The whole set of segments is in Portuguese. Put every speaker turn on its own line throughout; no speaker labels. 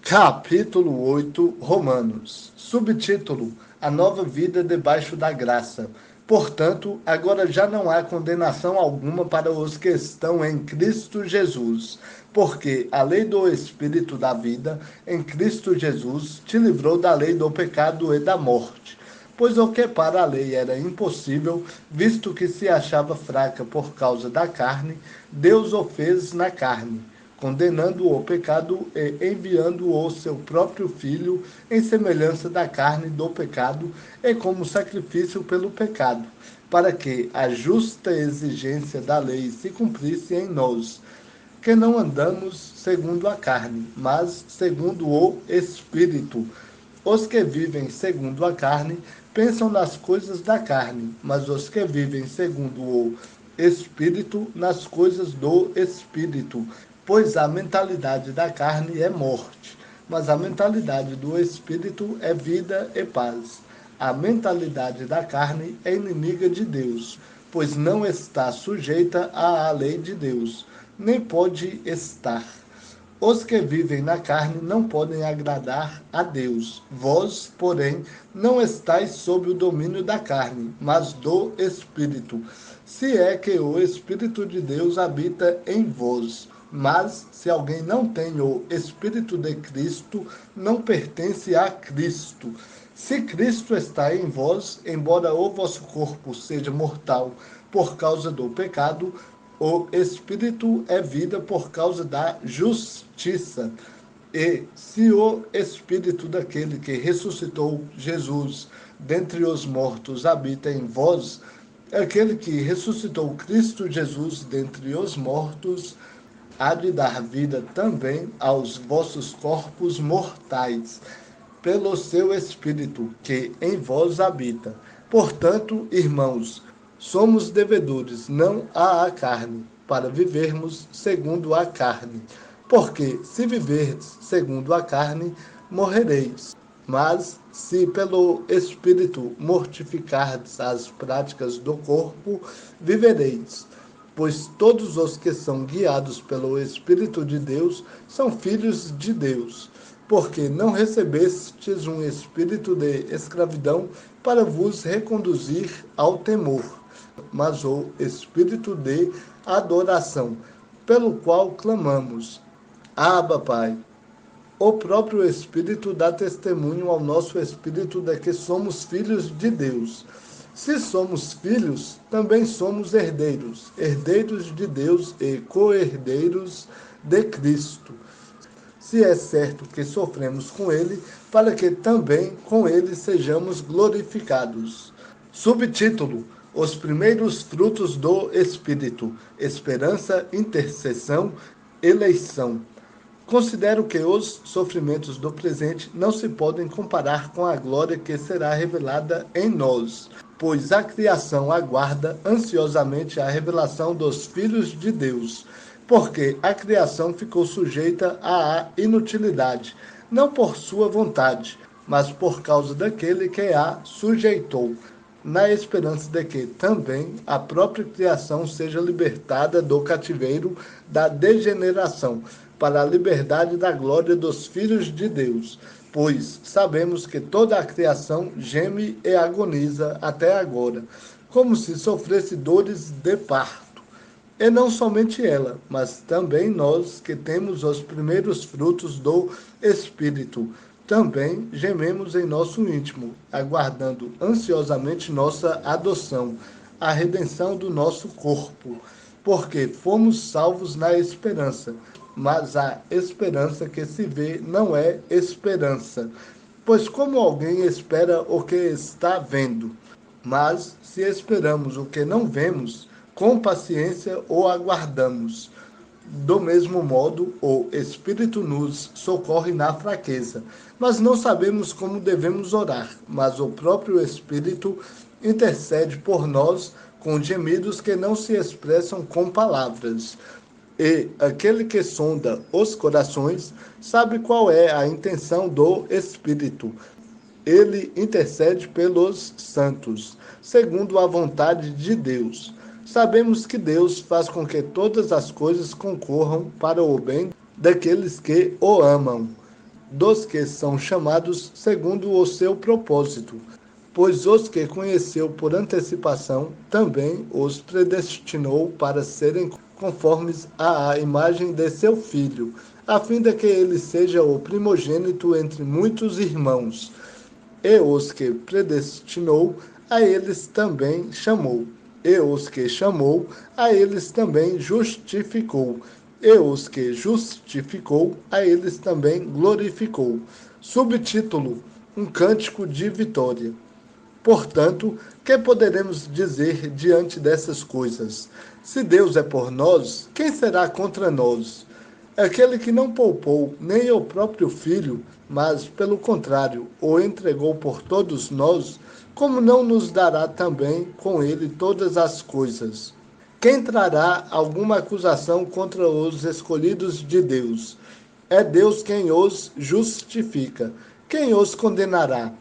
Capítulo 8, Romanos. Subtítulo: A nova vida debaixo da graça. Portanto, agora já não há condenação alguma para os que estão em Cristo Jesus, porque a lei do Espírito da vida, em Cristo Jesus, te livrou da lei do pecado e da morte. Pois o que para a lei era impossível, visto que se achava fraca por causa da carne, Deus o fez na carne, condenando o pecado e enviando o seu próprio Filho em semelhança da carne do pecado e como sacrifício pelo pecado, para que a justa exigência da lei se cumprisse em nós, que não andamos segundo a carne, mas segundo o Espírito. Os que vivem segundo a carne pensam nas coisas da carne, mas os que vivem segundo o Espírito, nas coisas do Espírito. Pois a mentalidade da carne é morte, mas a mentalidade do Espírito é vida e paz. A mentalidade da carne é inimiga de Deus, pois não está sujeita à lei de Deus, nem pode estar. Os que vivem na carne não podem agradar a Deus. Vós, porém, não estáis sob o domínio da carne, mas do Espírito, se é que o Espírito de Deus habita em vós. Mas, se alguém não tem o Espírito de Cristo, não pertence a Cristo. Se Cristo está em vós, embora o vosso corpo seja mortal por causa do pecado, o Espírito é vida por causa da justiça. E se o Espírito daquele que ressuscitou Jesus dentre os mortos habita em vós, aquele que ressuscitou Cristo Jesus dentre os mortos há de dar vida também aos vossos corpos mortais, pelo seu Espírito que em vós habita. Portanto, irmãos, somos devedores não à carne, para vivermos segundo a carne. Porque, se viverdes segundo a carne, morrereis. Mas, se pelo Espírito mortificardes as práticas do corpo, vivereis. Pois todos os que são guiados pelo Espírito de Deus são filhos de Deus. Porque não recebestes um espírito de escravidão para vos reconduzir ao temor, mas o espírito de adoração, pelo qual clamamos: Abba, Pai. O próprio Espírito dá testemunho ao nosso espírito de que somos filhos de Deus. Se somos filhos, também somos herdeiros, herdeiros de Deus e co-herdeiros de Cristo. Se é certo que sofremos com ele, para que também com ele sejamos glorificados. Subtítulo: Os primeiros frutos do Espírito: esperança, intercessão, eleição. Considero que os sofrimentos do presente não se podem comparar com a glória que será revelada em nós, pois a criação aguarda ansiosamente a revelação dos filhos de Deus, porque a criação ficou sujeita à inutilidade, não por sua vontade, mas por causa daquele que a sujeitou, na esperança de que também a própria criação seja libertada do cativeiro da degeneração, para a liberdade da glória dos filhos de Deus. Pois sabemos que toda a criação geme e agoniza até agora, como se sofresse dores de parto. E não somente ela, mas também nós que temos os primeiros frutos do Espírito, também gememos em nosso íntimo, aguardando ansiosamente nossa adoção, a redenção do nosso corpo, porque fomos salvos na esperança. Mas a esperança que se vê não é esperança. Pois como alguém espera o que está vendo? Mas se esperamos o que não vemos, com paciência o aguardamos. Do mesmo modo, o Espírito nos socorre na fraqueza, mas não sabemos como devemos orar, mas o próprio Espírito intercede por nós com gemidos que não se expressam com palavras. E aquele que sonda os corações sabe qual é a intenção do Espírito. Ele intercede pelos santos, segundo a vontade de Deus. Sabemos que Deus faz com que todas as coisas concorram para o bem daqueles que o amam, dos que são chamados segundo o seu propósito. Pois os que conheceu por antecipação, também os predestinou para serem conformes à imagem de seu Filho, a fim de que ele seja o primogênito entre muitos irmãos. E os que predestinou, a eles também chamou. E os que chamou, a eles também justificou. E os que justificou, a eles também glorificou. Subtítulo: Um cântico de vitória. Portanto, que poderemos dizer diante dessas coisas? Se Deus é por nós, quem será contra nós? Aquele que não poupou nem o próprio Filho, mas, pelo contrário, o entregou por todos nós, como não nos dará também com ele todas as coisas? Quem trará alguma acusação contra os escolhidos de Deus? É Deus quem os justifica. Quem os condenará?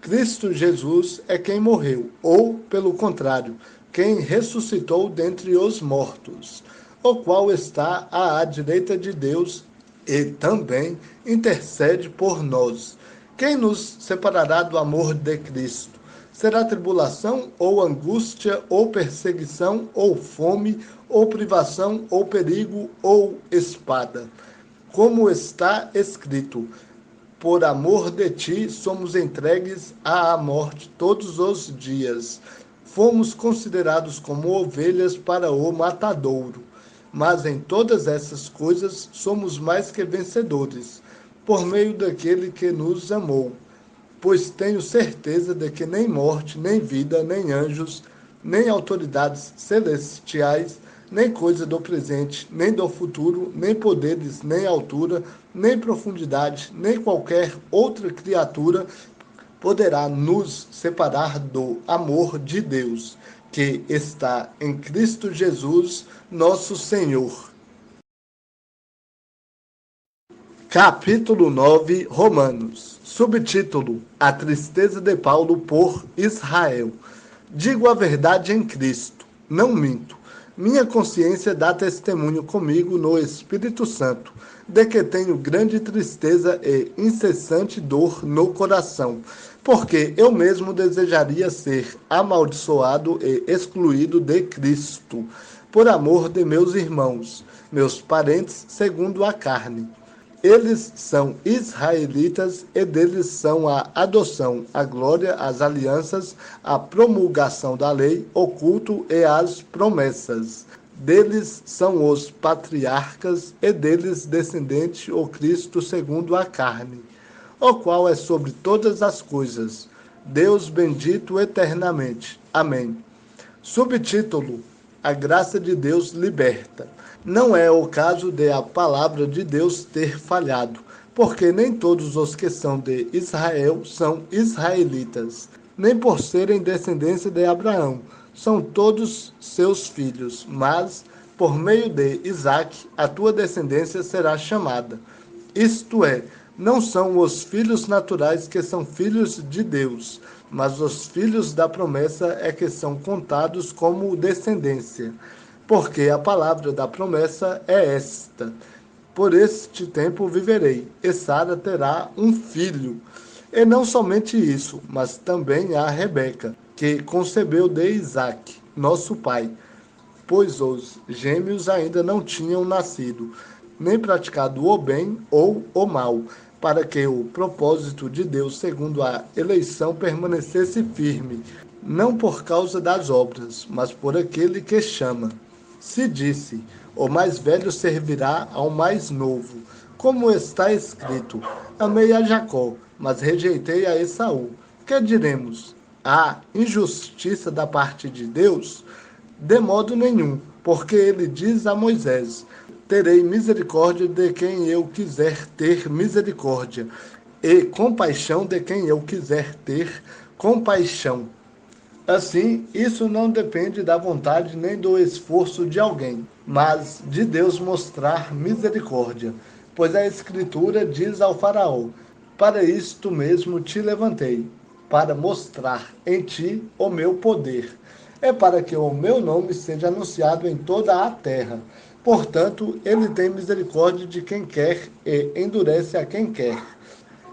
Cristo Jesus é quem morreu, ou, pelo contrário, quem ressuscitou dentre os mortos, o qual está à direita de Deus e também intercede por nós. Quem nos separará do amor de Cristo? Será tribulação, ou angústia, ou perseguição, ou fome, ou privação, ou perigo, ou espada? Como está escrito: por amor de ti, somos entregues à morte todos os dias. Fomos considerados como ovelhas para o matadouro. Mas em todas essas coisas somos mais que vencedores, por meio daquele que nos amou. Pois tenho certeza de que nem morte, nem vida, nem anjos, nem autoridades celestiais, nem coisa do presente, nem do futuro, nem poderes, nem altura, nem profundidade, nem qualquer outra criatura poderá nos separar do amor de Deus, que está em Cristo Jesus, nosso Senhor. Capítulo 9, Romanos. Subtítulo: A tristeza de Paulo por Israel. Digo a verdade em Cristo, não minto. Minha consciência dá testemunho comigo no Espírito Santo, de que tenho grande tristeza e incessante dor no coração, porque eu mesmo desejaria ser amaldiçoado e excluído de Cristo, por amor de meus irmãos, meus parentes segundo a carne. Eles são israelitas e deles são a adoção, a glória, as alianças, a promulgação da lei, o culto e as promessas. Deles são os patriarcas e deles descendente o Cristo segundo a carne, o qual é sobre todas as coisas. Deus bendito eternamente. Amém. Subtítulo: A graça de Deus liberta. Não é o caso de a palavra de Deus ter falhado, porque nem todos os que são de Israel são israelitas, nem por serem descendência de Abraão, são todos seus filhos, mas por meio de Isaque a tua descendência será chamada. Isto é, não são os filhos naturais que são filhos de Deus, mas os filhos da promessa é que são contados como descendência. Porque a palavra da promessa é esta: por este tempo viverei, e Sara terá um filho. E não somente isso, mas também a Rebeca, que concebeu de Isaque, nosso pai, pois os gêmeos ainda não tinham nascido, nem praticado o bem ou o mal, para que o propósito de Deus, segundo a eleição, permanecesse firme, não por causa das obras, mas por aquele que chama. Se disse: o mais velho servirá ao mais novo. Como está escrito: amei a Jacó, mas rejeitei a Esaú. Que diremos? Há injustiça da parte de Deus? De modo nenhum, porque ele diz a Moisés: terei misericórdia de quem eu quiser ter misericórdia, e compaixão de quem eu quiser ter compaixão. Assim, isso não depende da vontade nem do esforço de alguém, mas de Deus mostrar misericórdia. Pois a Escritura diz ao Faraó: para isto mesmo te levantei, para mostrar em ti o meu poder. É para que o meu nome seja anunciado em toda a terra. Portanto, ele tem misericórdia de quem quer e endurece a quem quer.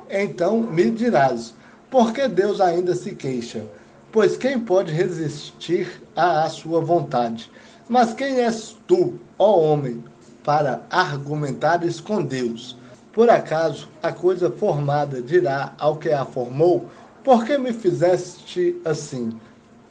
Então me dirás, por que Deus ainda se queixa? Pois quem pode resistir à sua vontade? Mas quem és tu, ó homem, para argumentares com Deus? Por acaso a coisa formada dirá ao que a formou, por que me fizeste assim?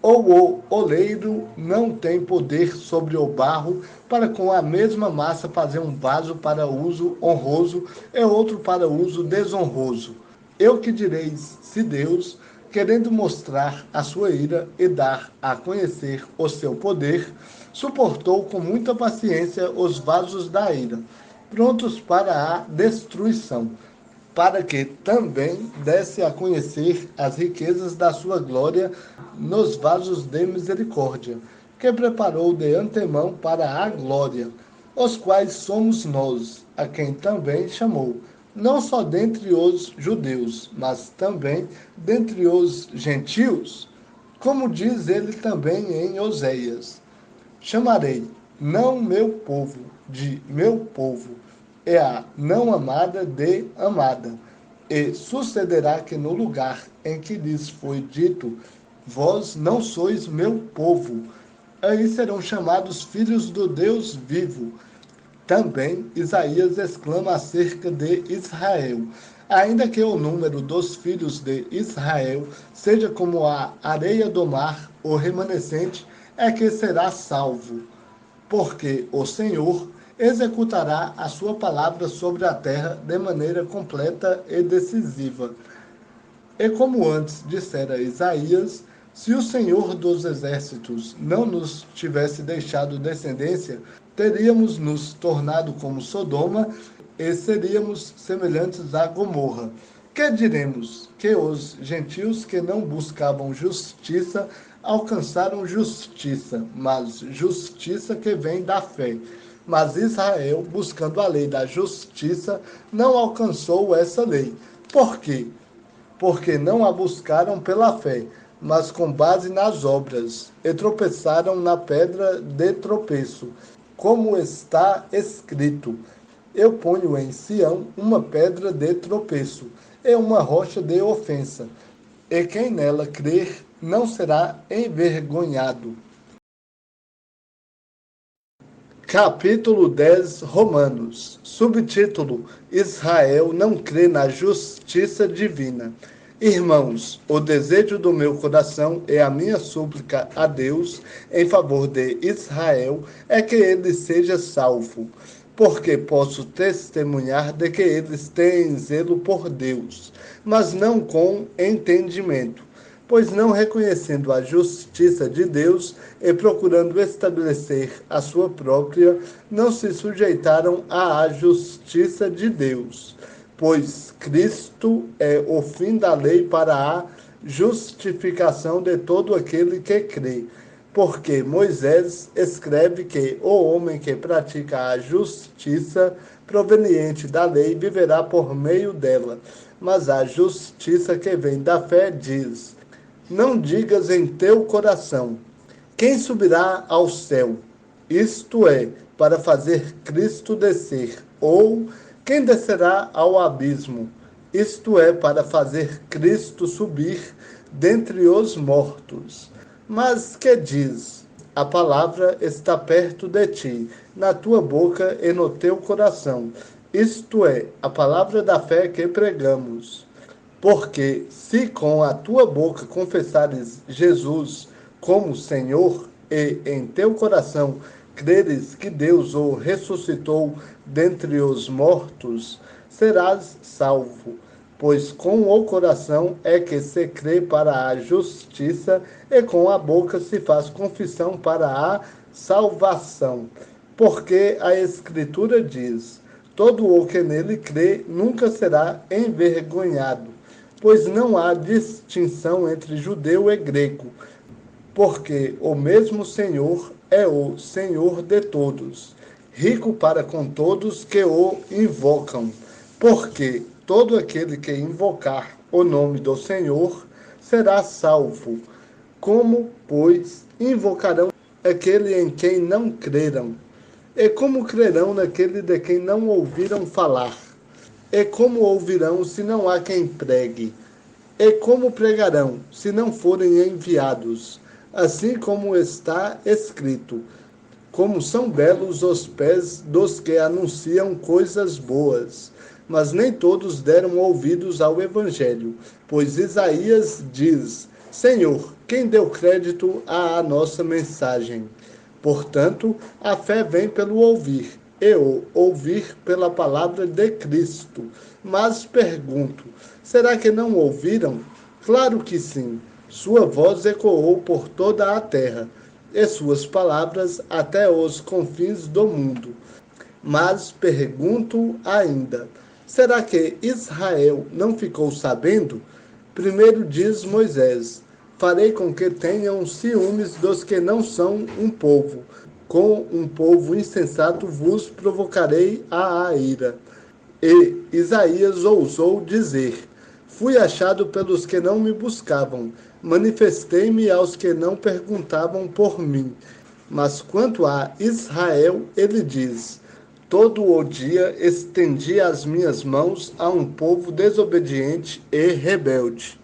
Ou o oleiro não tem poder sobre o barro para com a mesma massa fazer um vaso para uso honroso e outro para uso desonroso? Eu que direis, se Deus, querendo mostrar a sua ira e dar a conhecer o seu poder, suportou com muita paciência os vasos da ira, prontos para a destruição, para que também desse a conhecer as riquezas da sua glória nos vasos de misericórdia, que preparou de antemão para a glória, os quais somos nós, a quem também chamou, não só dentre os judeus, mas também dentre os gentios, como diz ele também em Oséias: chamarei não meu povo de meu povo, é a não amada de amada. E sucederá que no lugar em que lhes foi dito, vós não sois meu povo, aí serão chamados filhos do Deus vivo. Também Isaías exclama acerca de Israel: ainda que o número dos filhos de Israel seja como a areia do mar, o remanescente é que será salvo, porque o Senhor executará a sua palavra sobre a terra de maneira completa e decisiva. E como antes dissera Isaías, se o Senhor dos exércitos não nos tivesse deixado descendência, teríamos nos tornado como Sodoma e seríamos semelhantes a Gomorra. Que diremos? Que os gentios que não buscavam justiça alcançaram justiça, mas justiça que vem da fé. Mas Israel, buscando a lei da justiça, não alcançou essa lei. Por quê? Porque não a buscaram pela fé, mas com base nas obras, e tropeçaram na pedra de tropeço, como está escrito: eu ponho em Sião uma pedra de tropeço, e uma rocha de ofensa, e quem nela crer não será envergonhado. Capítulo 10, Romanos. Subtítulo: Israel não crê na justiça divina. Irmãos, o desejo do meu coração e a minha súplica a Deus em favor de Israel é que ele seja salvo, porque posso testemunhar de que eles têm zelo por Deus, mas não com entendimento, pois não reconhecendo a justiça de Deus e procurando estabelecer a sua própria, não se sujeitaram à justiça de Deus. Pois Cristo é o fim da lei para a justificação de todo aquele que crê. Porque Moisés escreve que o homem que pratica a justiça proveniente da lei viverá por meio dela. Mas a justiça que vem da fé diz: não digas em teu coração: quem subirá ao céu? Isto é, para fazer Cristo descer. Ou quem descerá ao abismo? Isto é, para fazer Cristo subir dentre os mortos. Mas que diz? A palavra está perto de ti, na tua boca e no teu coração. Isto é, a palavra da fé que pregamos. Porque se com a tua boca confessares Jesus como Senhor e em teu coração creres que Deus o ressuscitou dentre os mortos, serás salvo. Pois com o coração é que se crê para a justiça e com a boca se faz confissão para a salvação. Porque a Escritura diz: todo o que nele crê nunca será envergonhado. Pois não há distinção entre judeu e grego, porque o mesmo Senhor é o Senhor de todos, rico para com todos que o invocam. Porque todo aquele que invocar o nome do Senhor será salvo. Como, pois, invocarão aquele em quem não creram? E como crerão naquele de quem não ouviram falar? E como ouvirão se não há quem pregue? E como pregarão se não forem enviados? Assim como está escrito: como são belos os pés dos que anunciam coisas boas. Mas nem todos deram ouvidos ao Evangelho, pois Isaías diz: Senhor, quem deu crédito à nossa mensagem? Portanto, a fé vem pelo ouvir, e o ouvir pela palavra de Cristo. Mas pergunto: será que não ouviram? Claro que sim. Sua voz ecoou por toda a terra e suas palavras até os confins do mundo. Mas pergunto ainda: será que Israel não ficou sabendo? Primeiro diz Moisés: farei com que tenham ciúmes dos que não são um povo. Com um povo insensato vos provocarei a ira. E Isaías ousou dizer: fui achado pelos que não me buscavam, manifestei-me aos que não perguntavam por mim. Mas quanto a Israel, ele diz: todo o dia estendi as minhas mãos a um povo desobediente e rebelde.